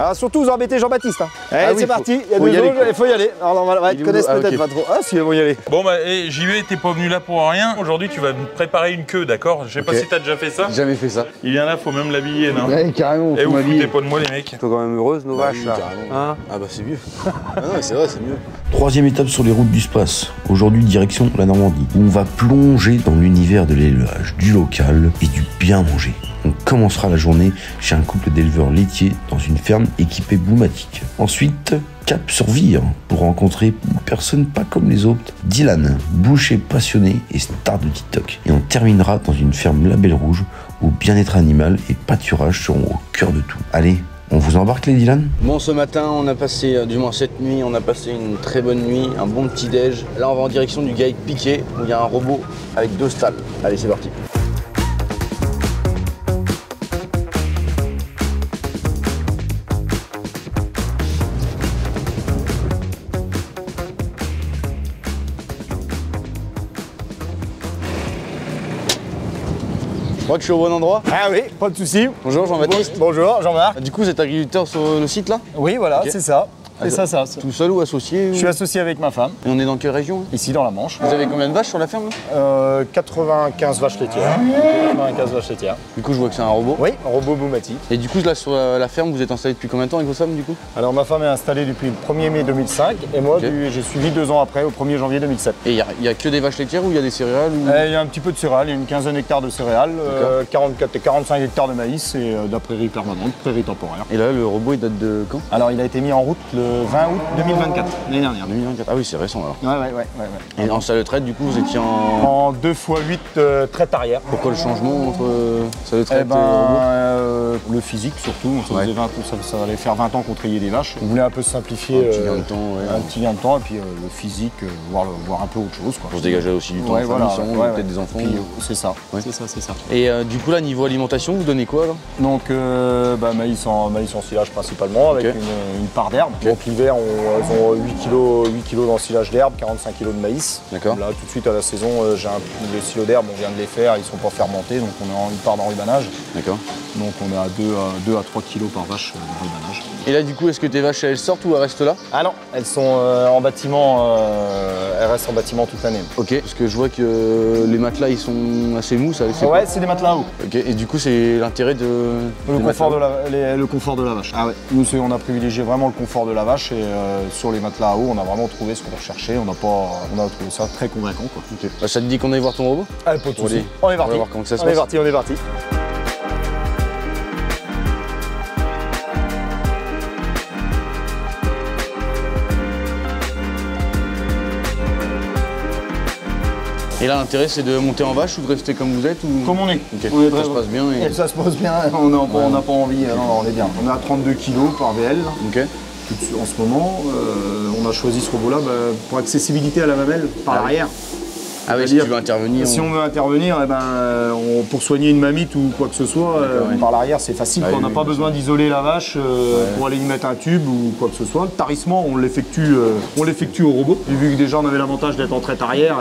Alors surtout vous embêtez Jean-Baptiste. Hein. Allez, Ah oui, c'est parti, il y a faut deux y aller, autres, il faut y aller. Alors on ils connaissent peut-être pas trop. Ah si, ils vont y aller. Bon bah JV, t'es pas venu là pour rien. Aujourd'hui tu vas me préparer une queue, d'accord? Je sais pas si t'as déjà fait ça. Jamais fait ça. Il vient là, faut même l'habiller, non? Ouais, carrément. Et vous foutez pas de moi les mecs. Ils sont quand même heureuses nos vaches là. Hein? Ah bah c'est mieux. Ah non, c'est vrai, c'est mieux. Troisième étape sur les routes du Space. Aujourd'hui, direction la Normandie, où on va plonger dans l'univers de l'élevage, du local et du bien manger. On commencera la journée chez un couple d'éleveurs laitiers dans une ferme équipée Boumatic. Ensuite, cap sur Vire pour rencontrer une personne pas comme les autres, Dylan, boucher passionné et star de TikTok. Et on terminera dans une ferme Label Rouge où bien-être animal et pâturage seront au cœur de tout. Allez, on vous embarque les Dylan? Bon, ce matin, on a passé, du moins cette nuit, on a passé une très bonne nuit, un bon petit déj. Là, on va en direction du GAEC Piquet, où il y a un robot avec 2 stalles. Allez, c'est parti. Je crois que je suis au bon endroit. Ah oui, pas de souci. Bonjour Jean-Baptiste. Bonjour Jean-Marc. Du coup, vous êtes agriculteur sur le site là? Oui voilà, Ok. c'est ça. C'est ça. Tout seul ou associé? Je suis associé avec ma femme, Et on est dans quelle région? ici dans la Manche. Vous avez combien de vaches sur la ferme là? 95 vaches laitières. 95 vaches laitières. Du coup, je vois que c'est un robot. Oui, robot Boumatic. Et du coup, là sur la ferme, vous êtes installé depuis combien de temps avec vos femmes du coup? Alors ma femme est installée depuis le 1er mai 2005 et moi Ok. j'ai suivi 2 ans après, au 1er janvier 2007. Et il y a que des vaches laitières ou il y a des céréales ou... Il y a un petit peu de céréales, il y a une quinzaine d'hectares de céréales, 44 et 45 hectares de maïs et de la prairie permanente, prairie temporaire. Et là, le robot, il date de quand? Alors il a été mis en route le 20 août 2024, l'année dernière. 2024. Ah oui, c'est récent alors. Ouais. Et en salle de traite, du coup, vous étiez en... En 2x8 traite arrière. Pourquoi le changement entre salle de traite Eh ben, et robot? le physique surtout, ça, Ouais. faisait 20 ans, ça allait faire 20 ans qu'on trayait des vaches. On voulait un peu simplifier, Un petit gain de temps, ouais. un petit gain de temps et puis le physique, voir un peu autre chose. Quoi. Pour se dégager aussi du temps Ouais, de voilà, famille, sans, ouais, peut-être ouais. des enfants. Puis, c'est ça, Ouais. c'est ça. Et du coup, là, niveau alimentation, vous donnez quoi alors? Donc maïs en silage principalement avec Ok. une part d'herbe. Donc l'hiver ils ont 8 kg d'ensilage d'herbe, 45 kg de maïs. D'accord. Là tout de suite à la saison, les silos d'herbe, on vient de les faire, ils sont pas fermentés, donc on est en une part d'enrubanage. D'accord. Donc on est à 2 à 3 kg par vache d'enrubanage. Et là, du coup, est-ce que tes vaches, elles sortent ou elles restent là? Ah non, elles sont en bâtiment, elles restent en bâtiment toute l'année. Ok. Parce que je vois que les matelas, ils sont assez mous, ça. c'est Ouais, quoi? c'est des matelas à eau. Ok. Et du coup, c'est l'intérêt de... Le des confort matelas. le confort de la vache. Ah ouais. Nous, on a privilégié vraiment le confort de la vache et sur les matelas à eau, on a vraiment trouvé ce qu'on recherchait. On a trouvé ça très convaincant. Quoi. Ok. Bah, ça te dit qu'on aille voir ton robot? Allez, pas de soucis. Allez, On est on parti. va voir comment ça se On est passe. parti, on est parti. Et là, l'intérêt, c'est de monter en vache ou de rester comme vous êtes ou... Comme on est. Ok. On est Ça se passe bien et... Et ça se passe bien, on n'a pas envie, non, on est bien. On est à 32 kg par VL Ok. en ce moment. On a choisi ce robot-là pour accessibilité à la mamelle par l'arrière. Ah oui, si C'est-à-dire, tu veux intervenir... Si on veut intervenir, pour soigner une mamite ou quoi que ce soit, ouais. par l'arrière c'est facile. Ah on n'a oui, pas oui, besoin d'isoler la vache pour aller y mettre un tube ou quoi que ce soit. Le tarissement, on l'effectue au robot. Et vu que déjà on avait l'avantage d'être en traite arrière,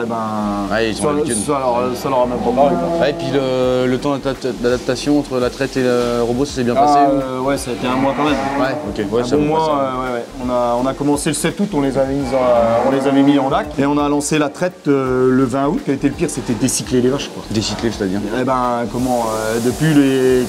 Ouais, ils sont habitués. ça leur a même pas paru. Quoi. Ouais, et puis le temps d'adaptation entre la traite et le robot, ça s'est bien passé ou... Ouais, ça a été un mois quand même. Ouais, ok. Ouais, Un ça bon vous passe, mois, On a commencé le 7 août, on les avait mis en lac et on a lancé la traite le 20 août. Qui a été le pire, c'était décycler les vaches. Quoi. Décyclé, c'est-à-dire? Depuis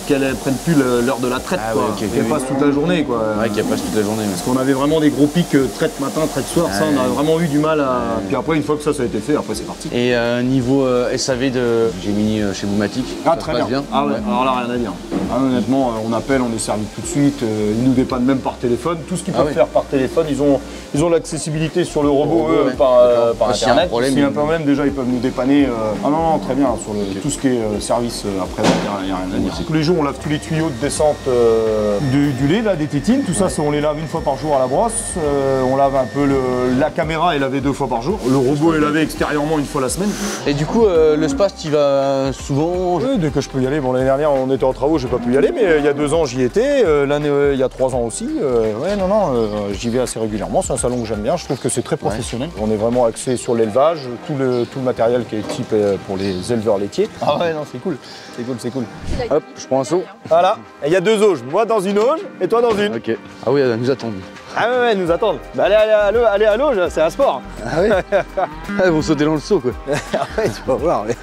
qu'elles prennent plus l'heure de la traite, Ah quoi. ouais, ok. Qu'elles passent toute la journée, quoi. Ouais, qui passe toute la journée. Parce qu'on avait vraiment des gros pics traite matin, traite soir, ça on a vraiment eu du mal à... Puis après, une fois que ça a été fait, après c'est parti. Et niveau SAV de Gemini chez Boumatic, ça se Très passe bien? Ah ouais, alors là, rien à dire. Ah, honnêtement, on appelle, on est servi tout de suite, ils nous dépannent même par téléphone. Tout ce qu'ils peuvent oui. faire par téléphone, ils ont l'accessibilité sur le robot, robot, eux, ouais. par S'il y a un internet. problème, S'il y a un ils- problème, déjà ils peuvent nous dépanner. Ah non, très bien, sur tout ce qui est service après-vente, il n'y a rien à dire. Tous les jours, on lave tous les tuyaux de descente du lait, là, des tétines, tout ça, on les lave une fois par jour à la brosse. On lave un peu la caméra est lavée 2 fois par jour. Le robot est lavé extérieurement une fois la semaine. Et du coup, le space, tu y vas souvent? Dès que je peux y aller. Bon, l'année dernière, on était en travaux, j'ai pas pas pu y aller, mais il y a 2 ans j'y étais, l'année il y a 3 ans aussi. Ouais, non, j'y vais assez régulièrement. C'est un salon que j'aime bien. Je trouve que c'est très professionnel. On est vraiment axé sur l'élevage, tout le matériel qui est type pour les éleveurs laitiers. Ah ouais, non, c'est cool. C'est cool. Hop, je prends un seau. Voilà. Et il y a 2 auges. Moi dans une auge et toi dans une. Ok. Ah oui, elle nous attend. Ah ouais, nous attendent. Bah, allez à l'auge, c'est un sport. Ah oui. Ils vont sauter dans le seau, quoi. Ah ouais, tu vas voir. Mais...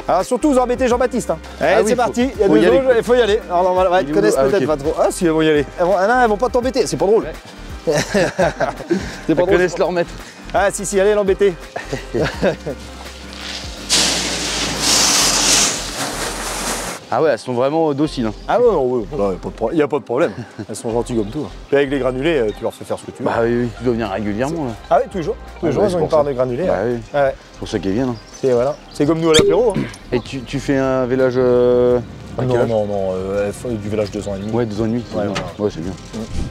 Alors surtout vous embêtez Jean-Baptiste. Hein. Allez, c'est parti, il y a 2 auges, il faut y aller. Alors normalement, ils te connaissent peut-être pas trop. Ah si, elles vont y aller. Elles vont pas t'embêter, c'est pas drôle. Ils connaissent leur maître. Ah si, allez l'embêter. Ah ouais, elles sont vraiment dociles. Hein. Ah ouais, il n'y a pas de problème. Elles sont gentilles comme tout. Puis avec les granulés, tu leur fais faire ce que tu veux. Bah oui, tu dois venir régulièrement là. Ah oui, toujours. Ils ont une part de granulés. Bah oui. Ouais. C'est pour ça qu'ils viennent. Hein. Et voilà. C'est comme nous à l'apéro. Hein. Et tu fais un village Non, du village 2 ans et demi. Ouais, 2 ans et demi. Ouais, ouais, c'est bien.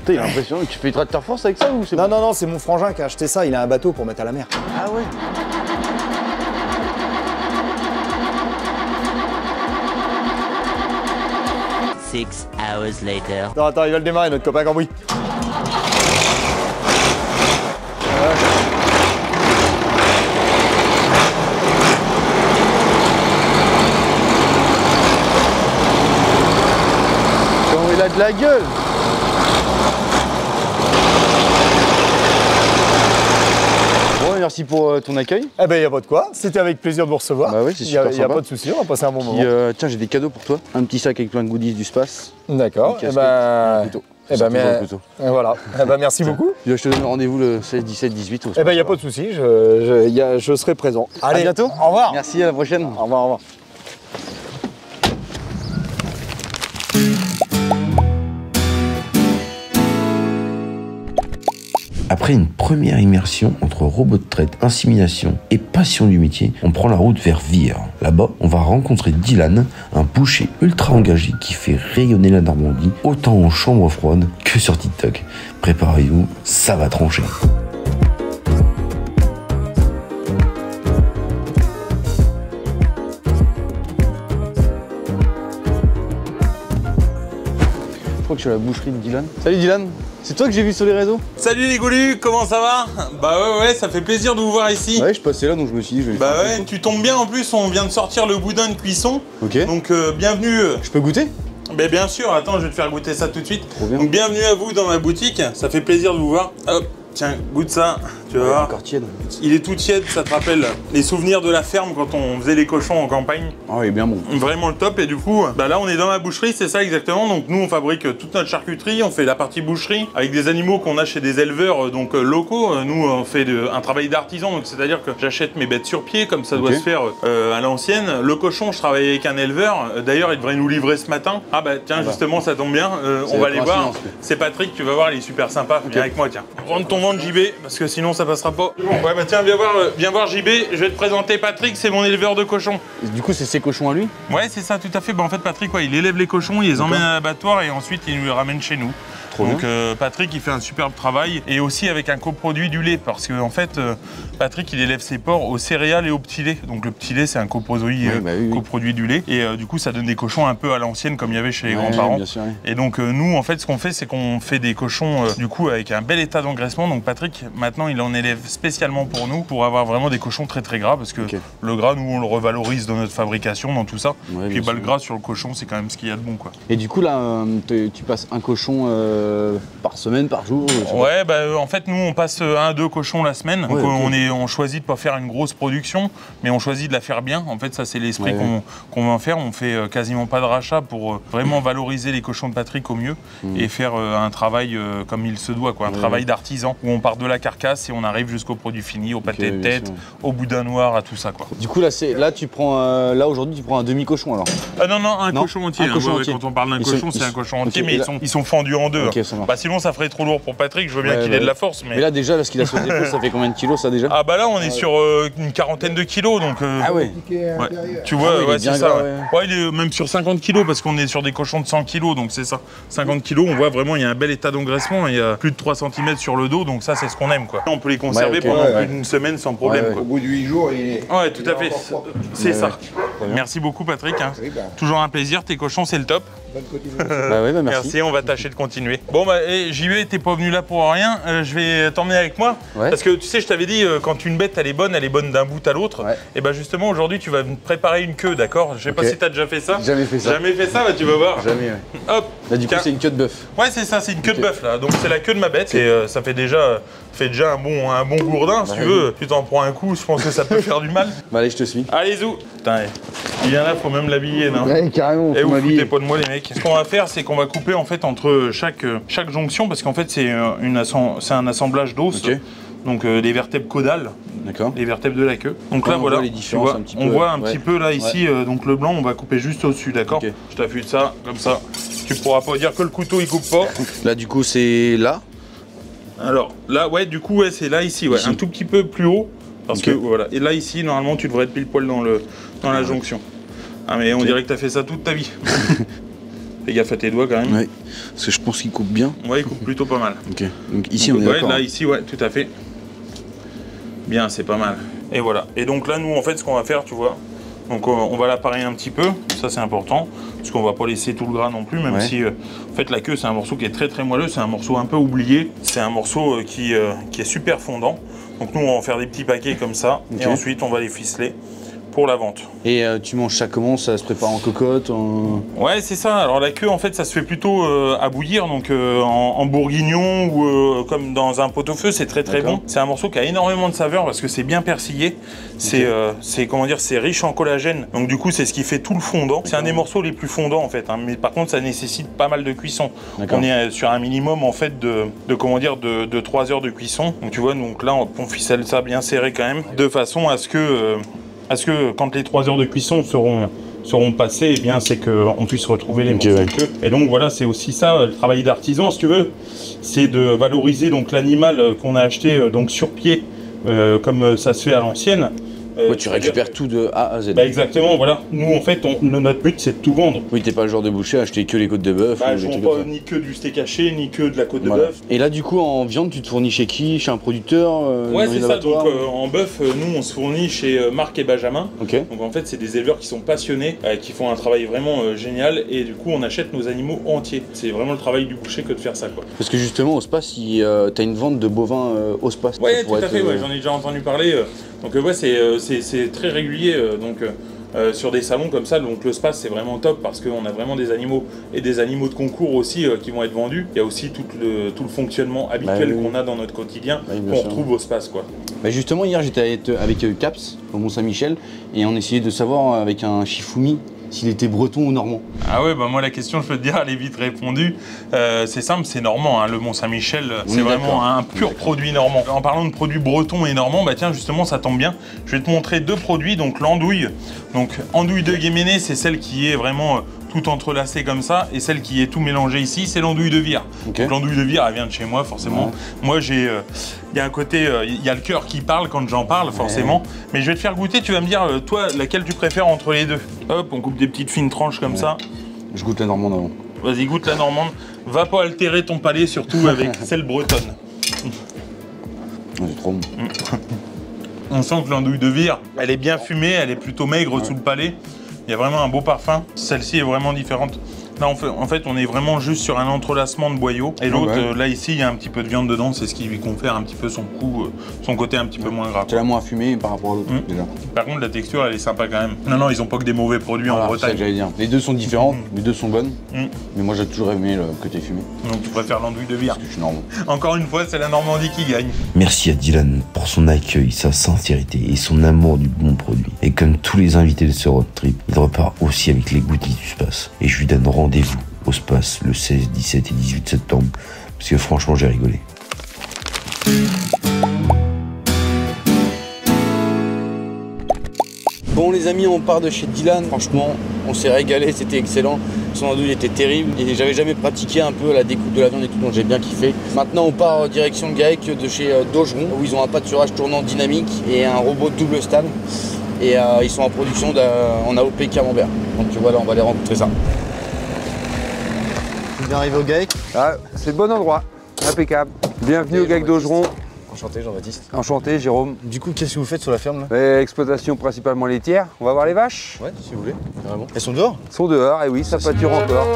Putain, il a l'impression que tu fais tracteur force avec ça ou c'est Non, c'est mon frangin qui a acheté ça. Il a un bateau pour mettre à la mer. Ah ouais. Six hours later. Non, attends, il va le démarrer, notre copain Cambouis. Comment il a de la gueule. Bon, merci pour ton accueil. Eh ben, il n'y a pas de quoi. C'était avec plaisir de vous recevoir. Bah oui, c'est super sympa. Il n'y a pas de souci, on va passer un bon moment. Tiens, j'ai des cadeaux pour toi. Un petit sac avec plein de goodies du space. D'accord. Et ben, voilà. Eh ben, merci beaucoup. Je te donne rendez-vous le 16, 17, 18. Eh ben, il n'y a pas de souci. Je serai présent. Allez, à bientôt. Au revoir. Merci, à la prochaine. Au revoir. Après une première immersion entre robot de traite, insémination et passion du métier, on prend la route vers Vire. Là-bas, on va rencontrer Dylan, un boucher ultra engagé qui fait rayonner la Normandie, autant en chambre froide que sur TikTok. Préparez-vous, ça va trancher. Je crois que je suis à la boucherie de Dylan. Salut Dylan, c'est toi que j'ai vu sur les réseaux? Salut les goulus, comment ça va? Bah ouais, ça fait plaisir de vous voir ici. Ouais, je passais là donc je me suis dit je vais Bah ouais, tu tombes bien en plus, on vient de sortir le boudin de cuisson. Ok. Donc bienvenue. Je peux goûter? Bah bien sûr, attends, je vais te faire goûter ça tout de suite. Trop bien. Donc bienvenue à vous dans ma boutique, ça fait plaisir de vous voir. Hop, tiens, goûte ça, tu vas voir. Encore tiède. Il est tout tiède, ça te rappelle les souvenirs de la ferme quand on faisait les cochons en campagne. Ah, il est bien bon. Vraiment le top. Et du coup, bah là on est dans ma boucherie, c'est ça exactement. Donc nous on fabrique toute notre charcuterie, on fait la partie boucherie avec des animaux qu'on a chez des éleveurs donc locaux. Nous on fait un travail d'artisan, donc c'est-à-dire que j'achète mes bêtes sur pied comme ça doit se faire à l'ancienne. Le cochon, je travaille avec un éleveur. D'ailleurs il devrait nous livrer ce matin. Ah bah tiens, justement ça tombe bien, on va aller voir. C'est Patrick, tu vas voir, il est super sympa. Viens avec moi, tiens. Rentre ton ventre JB parce que sinon ça passera pas. Ouais bah tiens, viens voir JB, je vais te présenter Patrick, c'est mon éleveur de cochons. Du coup c'est ses cochons à lui? Ouais c'est ça, tout à fait. Bah en fait Patrick, il élève les cochons, il les emmène à l'abattoir et ensuite il nous les ramène chez nous. Donc Patrick il fait un superbe travail et aussi avec un coproduit du lait parce que en fait Patrick il élève ses porcs aux céréales et au petit lait. Donc le petit lait c'est un coproduit, coproduit du lait et du coup ça donne des cochons un peu à l'ancienne comme il y avait chez les grands-parents. Et donc nous en fait ce qu'on fait c'est qu'on fait des cochons du coup avec un bel état d'engraissement. Donc Patrick maintenant il en élève spécialement pour nous pour avoir vraiment des cochons très très gras parce que le gras nous on le revalorise dans notre fabrication, dans tout ça. Puis le gras sur le cochon c'est quand même ce qu'il y a de bon quoi. Et du coup là tu passes un cochon par semaine, par jour? Ouais, bah en fait nous on passe 1-2 cochons la semaine. Donc on choisit de pas faire une grosse production, mais on choisit de la faire bien. En fait ça c'est l'esprit qu'on veut en faire. On fait quasiment pas de rachat pour vraiment valoriser les cochons de Patrick au mieux et faire un travail comme il se doit, quoi. Un travail d'artisan où on part de la carcasse et on arrive jusqu'au produit fini, au pâté de tête, au boudin noir, à tout ça quoi. Du coup là tu prends là aujourd'hui tu prends un demi-cochon alors? Ah non, un cochon entier. Quand on parle d'un cochon, c'est un cochon entier, mais ils sont fendus en deux. Ok, ça marche. Bah sinon ça ferait trop lourd pour Patrick, je veux bien qu'il ait de la force. Mais là déjà, là, ce qu'il a sur les épaules, ça fait combien de kilos ça déjà? Ah bah là on est sur une quarantaine de kilos donc... Ah ouais. Tu vois, il est bien c'est ça. gras, Ouais, il est même sur 50 kilos parce qu'on est sur des cochons de 100 kilos, donc c'est ça. 50 kilos, on voit vraiment, il y a un bel état d'engraissement, il y a plus de 3 cm sur le dos, donc ça c'est ce qu'on aime quoi. On peut les conserver pendant plus d'une semaine sans problème. Quoi. Au bout de 8 jours, il est. Ouais, tout à fait. C'est ça. Merci beaucoup Patrick. Hein. Toujours un plaisir, tes cochons c'est le top. Bonne continuation. Bah ouais, bah merci. Merci, on va tâcher de continuer. Bon bah JB, t'es pas venu là pour rien, je vais t'emmener avec moi. Ouais. Parce que tu sais, je t'avais dit, quand une bête elle est bonne d'un bout à l'autre. Ouais. Et bah justement aujourd'hui tu vas me préparer une queue, d'accord? Je sais pas si t'as déjà fait ça. Jamais fait ça. Jamais fait ça, bah tu vas voir. Jamais, ouais. Hop. Là du coup Tiens. c'est une queue de bœuf. Ouais c'est ça, c'est une queue de bœuf là. Donc c'est la queue de ma bête et ça fait déjà un bon gourdin si tu veux. Tu t'en prends un coup, je pense que ça peut faire du mal. Bah allez, je te suis. Allez zou. Putain, il vient là, faut même l'habiller non? Ouais, carrément, Et faut vous m'habiller. foutez pas de moi les mecs. Ce qu'on va faire, c'est qu'on va couper en fait entre chaque jonction parce qu'en fait c'est un assemblage d'os. Ok. Donc des vertèbres caudales, D'accord. les vertèbres de la queue. Donc là on voilà, voit les tu différences vois, un petit on peu. voit un Ouais. petit peu là ici, donc le blanc on va couper juste au-dessus, d'accord? Ok. Je t'affûte ça, comme ça. Tu pourras pas dire que le couteau il coupe pas. Là du coup c'est là. Alors là ouais du coup ouais, c'est là ici, ouais, Ici. un tout petit peu plus haut. Parce Ok. que voilà. Et là ici normalement tu devrais être pile poil dans la jonction. Ah mais on dirait que t'as fait ça toute ta vie. Fais gaffe à tes doigts quand même. Ouais. Parce que je pense qu'il coupe bien. Ouais il coupe plutôt pas mal. Ok. Donc ici Donc, on est ouais, d'accord. là ici ouais tout à fait. Bien c'est pas mal. Et voilà. Et donc là nous en fait ce qu'on va faire tu vois. Donc on va l'appareiller un petit peu, ça c'est important, parce qu'on va pas laisser tout le gras non plus, même Ouais. si en fait la queue c'est un morceau qui est très très moelleux, c'est un morceau un peu oublié, c'est un morceau qui est super fondant. Donc nous on va en faire des petits paquets comme ça, Ok. et ensuite on va les ficeler pour la vente. Et tu manges ça comment? Ça se prépare en cocotte Ouais c'est ça, alors la queue en fait ça se fait plutôt à bouillir, donc en bourguignon ou comme dans un pot-au-feu, c'est très très D'accord. bon. C'est un morceau qui a énormément de saveur parce que c'est bien persillé, c'est comment dire, c'est riche en collagène, donc du coup c'est ce qui fait tout le fondant. C'est un des morceaux les plus fondants en fait, hein, mais par contre ça nécessite pas mal de cuisson. D'accord. On est sur un minimum en fait de comment dire, de 3 heures de cuisson. Donc tu vois, donc là on ficelle ça bien serré quand même, de façon à ce que quand les 3 heures de cuisson seront passées, eh bien c'est qu'on puisse retrouver les morceaux de queue. Et donc voilà, c'est aussi ça le travail d'artisan si tu veux, c'est de valoriser donc l'animal qu'on a acheté donc sur pied, comme ça se fait à l'ancienne. Ouais, tu récupères tout de A à Z. Bah exactement, voilà. Nous en fait, notre but c'est de tout vendre. Oui, t'es pas le genre de boucher à acheter que les côtes de bœuf. Bah, ou je des vends trucs comme pas ça. ni que du steak haché, ni que de la côte de Voilà. bœuf. Et là, du coup, en viande, tu te fournis chez qui? Chez un producteur Ouais, dans c'est les ça. abattoirs Donc en bœuf, nous on se fournit chez Marc et Benjamin. Ok. Donc en fait, c'est des éleveurs qui sont passionnés, qui font un travail vraiment génial, et du coup, on achète nos animaux entiers. C'est vraiment le travail du boucher que de faire ça, quoi. Parce que justement, au Space, t'as une vente de bovins au Space. Ouais, Ça tout pourrait à fait. être, Ouais, j'en ai déjà entendu parler. Donc ouais, c'est très régulier. Sur des salons comme ça, donc le Space c'est vraiment top parce qu'on a vraiment des animaux et des animaux de concours aussi qui vont être vendus. Il y a aussi tout le fonctionnement habituel Bah oui. qu'on a dans notre quotidien Bah oui, bien qu'on sûr. retrouve au Space, quoi. Bah justement, hier, j'étais avec Caps au Mont-Saint-Michel et on essayait de savoir avec un Shifumi s'il était breton ou normand. Ah ouais, bah moi la question, je peux te dire, elle est vite répondue. C'est simple, c'est normand. Hein. Le Mont-Saint-Michel, c'est vraiment d'accord. un pur produit normand. En parlant de produits bretons et normands, bah tiens, justement, ça tombe bien. Je vais te montrer 2 produits. Donc l'andouille. Donc andouille de Guéméné, c'est celle qui est vraiment tout entrelacée comme ça. Et celle qui est tout mélangée ici, c'est l'andouille de Vire. Ok. Donc l'andouille de Vire, elle vient de chez moi, forcément. Ouais. Moi, j'ai... Il y a un côté... Il y a le cœur qui parle quand j'en parle, forcément. Mais je vais te faire goûter. Tu vas me dire, toi, laquelle tu préfères entre les deux. Hop, on coupe des petites fines tranches comme ça. Je goûte la normande avant. Vas-y, goûte la normande. Va pas altérer ton palais, surtout avec celle bretonne. Oh, c'est trop bon. On sent que l'andouille de Vire, elle est bien fumée, elle est plutôt maigre sous le palais. Il y a vraiment un beau parfum. Celle-ci est vraiment différente. Là, en fait, on est vraiment juste sur un entrelacement de boyaux. Et l'autre, ouais. là, ici, il y a un petit peu de viande dedans. C'est ce qui lui confère un petit peu son goût, son côté un petit peu moins gras. C'est la moins fumée par rapport à l'autre, déjà. Par contre, la texture, elle est sympa quand même. Non, ils ont pas que des mauvais produits en Voilà, c'est ça que Bretagne. j'allais dire. Les deux sont différents, les deux sont bonnes. Mm. Mais moi, j'ai toujours aimé le côté fumé. Donc, tu préfères l'andouille de Vire. Je suis normand. Encore une fois, c'est la Normandie qui gagne. Merci à Dylan pour son accueil, sa sincérité et son amour du bon produit. Et comme tous les invités de ce road trip, il repart aussi avec les goodies du Space. Et je lui donne rendez-vous au Space le 16, 17 et 18 septembre, parce que franchement j'ai rigolé. Bon les amis, on part de chez Dylan. Franchement, on s'est régalé, c'était excellent. Son andouille était terrible et j'avais jamais pratiqué un peu la découpe de la viande et tout, donc j'ai bien kiffé. Maintenant on part en direction de GAEC de chez Dogeron où ils ont un pâturage tournant dynamique et un robot double stall. Et ils sont en production en AOP Camembert. Donc voilà, on va aller rencontrer ça. Tu viens arriver au GAEC? Ah, c'est le bon endroit, impeccable. Bienvenue au GAEC Dogeron. Enchanté Jean-Baptiste. Enchanté Jérôme. Du coup, qu'est-ce que vous faites sur la ferme là? Exploitation principalement laitière. On va voir les vaches? Ouais, si vous voulez, carrément. Elles sont dehors? Elles sont dehors, et oui, ça pâture encore.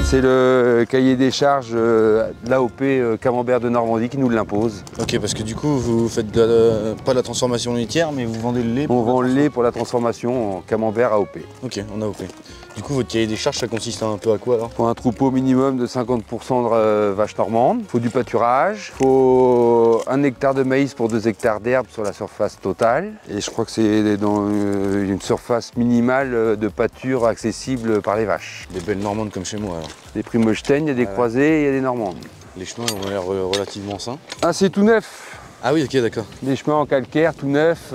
C'est le cahier des charges de l'AOP Camembert de Normandie qui nous l'impose. Ok, parce que du coup, vous faites pas de la transformation laitière, mais vous vendez le lait. On vend le lait pour la transformation en Camembert AOP. Ok, en AOP. Du coup, votre cahier des charges, ça consiste un peu à quoi alors? Pour un troupeau minimum de 50% de vaches normandes, il faut du pâturage, il faut 1 hectare de maïs pour 2 hectares d'herbe sur la surface totale. Et je crois que c'est dans une surface minimale de pâture accessible par les vaches. Des belles normandes comme chez moi alors. Des Primostein, il y a des croisés, il y a des normandes. Les chemins ont l'air relativement sains. Ah, c'est tout neuf. Ah oui, ok, d'accord. Des chemins en calcaire, tout neuf.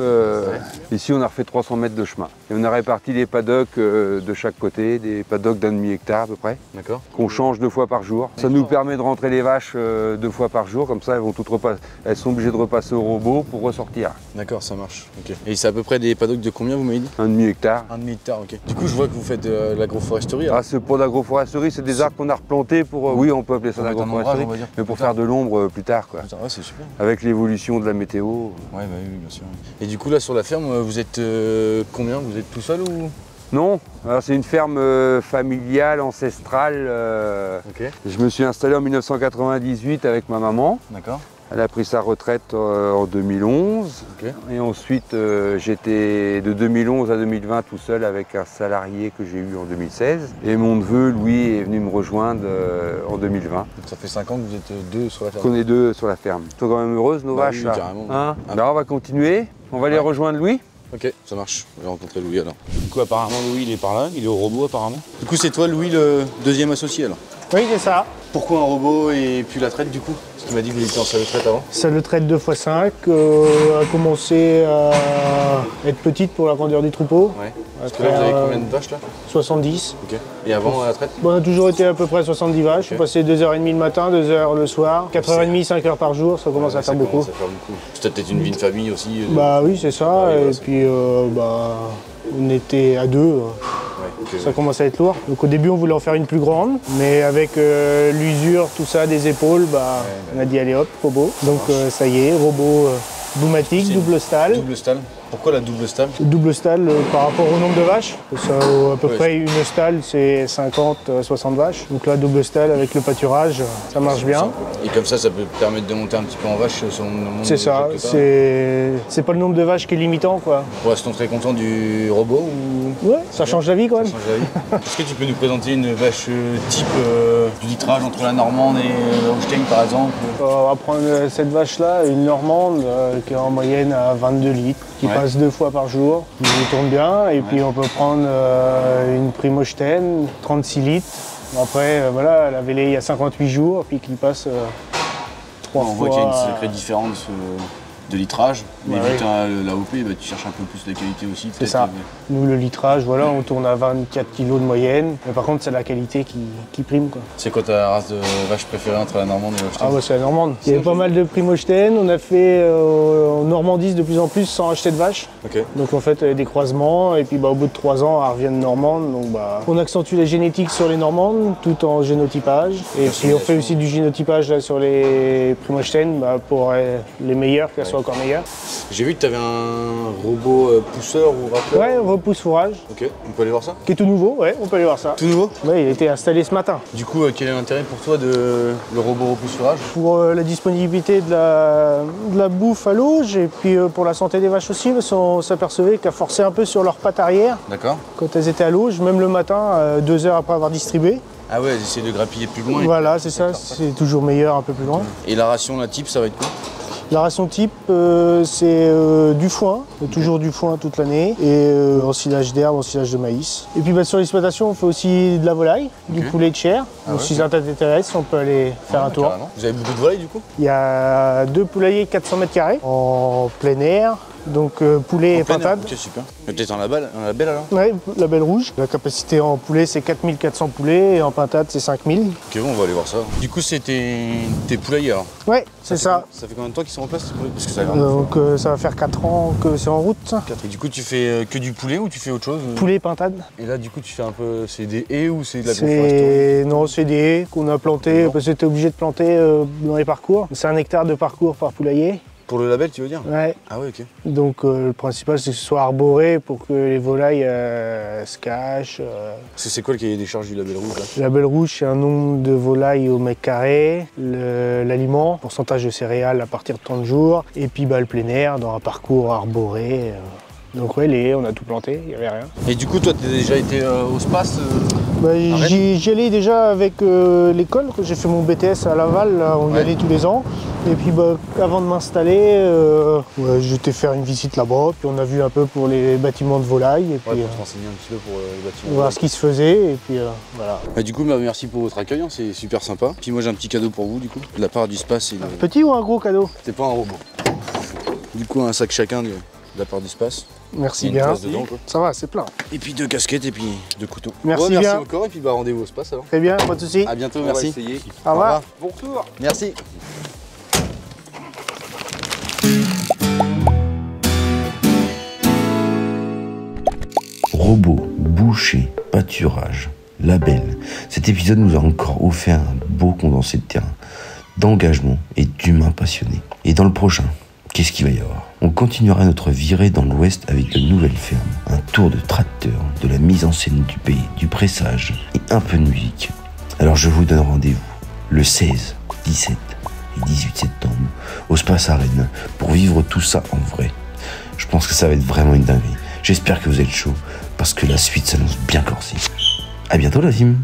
Ici, on a refait 300 mètres de chemin. Et on a réparti les paddocks de chaque côté, des paddocks d'1,5 hectare à peu près. D'accord. Qu'on change 2 fois par jour. Ça nous permet de rentrer les vaches 2 fois par jour, comme ça elles sont obligées de repasser au robot pour ressortir. D'accord, ça marche. Ok. Et c'est à peu près des paddocks de combien vous m'avez dit? 1,5 hectare. 1,5 hectare, ok. Du coup, je vois que vous faites de l'agroforesterie. Ah, c'est pour l'agroforesterie, c'est des arbres qu'on a replantés pour. Oui, on peut appeler ça l'agroforesterie, mais pour faire de l'ombre plus tard, quoi. Putain, ouais, c'est super. Avec l'évolution de la météo. Ouais, bah oui, bien sûr. Et du coup, là, sur la ferme, vous êtes combien? Vous êtes tout seul ou? Non, alors c'est une ferme familiale, ancestrale. Ok. Je me suis installé en 1998 avec ma maman. D'accord. Elle a pris sa retraite en 2011. Ok. Et ensuite, j'étais de 2011 à 2020 tout seul avec un salarié que j'ai eu en 2016. Et mon neveu, Louis, est venu me rejoindre en 2020. Donc ça fait 5 ans que vous êtes 2 sur la ferme. Qu'on est 2 sur la ferme. Ils sont quand même heureuses, nos vaches, oui, là. carrément. Hein? On va continuer. On va aller rejoindre Louis. Ok, ça marche. Je vais rencontrer Louis alors. Du coup, apparemment, Louis, il est par là. Il est au robot, apparemment. Du coup, c'est toi, Louis, le deuxième associé alors? Oui, c'est ça. Pourquoi un robot et puis la traite, du coup? Parce qu'il m'a dit que vous étiez en salle de traite avant. Salle de traite 2x5 a commencé à être petite pour la grandeur du troupeau. Ouais. Parce que là, vous avez combien de vaches là? 70. Ok. Et avant la traite? Bon, on a toujours été à peu près 70 vaches. On passait 2h30 le matin, 2h le soir, 4h30, 5h par jour, ça commence à faire beaucoup. C'est peut-être une vie de famille aussi. Bah oui, c'est ça. Ouais, et puis on était à 2. Ça commence à être lourd. Donc au début on voulait en faire une plus grande, mais avec l'usure, tout ça, des épaules, on a dit allez hop, robot. Donc ça y est, robot Boumatic, double stall. Double stall. Pourquoi la double stall? Double stall par rapport au nombre de vaches. Ça, à peu près une stall c'est 50-60 vaches. Donc là double stall avec le pâturage, ça marche bien. Et comme ça peut permettre de monter un petit peu en vache selon le nombre de C'est ça, c'est pas le nombre de vaches qui est limitant quoi. Pour l'instant très content du robot ou... Ouais, ça change la vie quand même. Ça change la vie. Est-ce que tu peux nous présenter une vache type du litrage entre la normande et la Holstein par exemple? On va prendre cette vache là, une normande qui est en moyenne à 22 litres, qui passe 2 fois par jour, qui tourne bien. Et puis on peut prendre une Primostein, 36 litres. Après voilà, elle avait il y a 58 jours, puis qui passe 3 fois. On voit qu'il y a une sacrée différence de litrage, mais vu que tu as l'AOP, tu cherches un peu plus la qualité aussi. C'est ça. Nous, le litrage, voilà, on tourne à 24 kg de moyenne. Mais par contre, c'est la qualité qui prime. C'est quoi ta race de vache préférée entre la normande et la Holstein? Ah ouais, c'est la normande. Il y avait pas mal de Primostein. On a fait en Normandie de plus en plus sans acheter de vaches. Okay. Donc en fait, des croisements. Et puis au bout de 3 ans, elles reviennent normandes. Donc on accentue la génétique sur les normandes tout en génotypage. Et puis on fait aussi du génotypage là, sur les Primostein pour les meilleurs, qu'elles soient encore meilleures. J'ai vu que tu avais un robot pousseur ou racleur. Ouais, repousse fourrage. Ok, on peut aller voir ça? Qui est tout nouveau, ouais, on peut aller voir ça. Tout nouveau? Ouais, il a été installé ce matin. Du coup, quel est l'intérêt pour toi de le robot repousse fourrage? Pour la disponibilité de la bouffe à l'auge et puis pour la santé des vaches aussi, parce qu'on s'apercevait qu'à forcer un peu sur leurs pattes arrière. D'accord. Quand elles étaient à l'auge, même le matin, 2 heures après avoir distribué. Ah ouais, essayer de grappiller plus loin. Voilà, c'est ça, c'est toujours meilleur un peu plus loin. Et la ration, la type, ça va être quoi? La ration type, c'est du foin, toujours du foin toute l'année, et ensilage d'herbe, ensilage de maïs. Et puis sur l'exploitation, on fait aussi de la volaille, du poulet de chair. Donc si ça t'intéresse, on peut aller faire un tour. Carrément. Vous avez beaucoup de volailles du coup? Il y a 2 poulaillers 400 m² en plein air. Donc poulet et pintade. Ok, super. Peut-être en label alors? Ouais, label rouge. La capacité en poulet c'est 4400 poulets et en pintade c'est 5000. Ok, bon, on va aller voir ça. Du coup c'est tes poulaillers alors? Ouais, c'est ça. Ça fait combien de temps qu'ils sont en place tes poulaillers? Parce que ça, donc ça va faire 4 ans que c'est en route. Et du coup tu fais que du poulet ou tu fais autre chose? Poulet et pintade. Et là du coup tu fais un peu, c'est des haies ou c'est de la conforesterie? Non, c'est des haies qu'on a plantées parce que c'était obligé de planter dans les parcours. C'est 1 hectare de parcours par poulailler. Pour le label, tu veux dire? Ouais. Ah ouais, ok. Donc le principal, c'est que ce soit arboré pour que les volailles se cachent. C'est quoi le cahier des charges du label rouge là? Le label rouge, c'est un nombre de volailles au mètre carré, l'aliment, pourcentage de céréales à partir de 30 jours, et puis le plein air dans un parcours arboré. Donc ouais, les haies, on a tout planté, il n'y avait rien. Et du coup, toi, tu as déjà été au SPACE J'y allais déjà avec l'école, j'ai fait mon BTS à Laval, là, on y allait tous les ans. Et puis avant de m'installer, j'étais faire une visite là-bas, puis on a vu un peu pour les bâtiments de volaille. Et puis, pour te renseigner un petit peu pour les bâtiments. Voir ce qui se faisait, et puis voilà. Du coup, merci pour votre accueil, c'est super sympa. Puis moi, j'ai un petit cadeau pour vous, du coup, de la part du SPACE. Petit ou un gros cadeau? C'est pas un robot. Du coup, un sac chacun de la part du SPACE. Merci bien. Dedans, quoi. Ça va, c'est plein. Et puis 2 casquettes et puis 2 couteaux. Merci merci bien. encore et puis rendez-vous au SPACE alors. Très bien, pas de soucis. À bientôt, merci. Au revoir. Bon retour. Merci. Robots, bouchers, pâturage, label. Cet épisode nous a encore offert un beau condensé de terrain, d'engagement et d'humains passionnés. Et dans le prochain, qu'est-ce qu'il va y avoir? On continuera notre virée dans l'ouest avec de nouvelles fermes, un tour de tracteur, de la mise en scène du pays, du pressage et un peu de musique. Alors je vous donne rendez-vous le 16, 17 et 18 septembre au SPACE Arène pour vivre tout ça en vrai. Je pense que ça va être vraiment une dinguerie. J'espère que vous êtes chaud parce que la suite s'annonce bien corsée. À bientôt la team.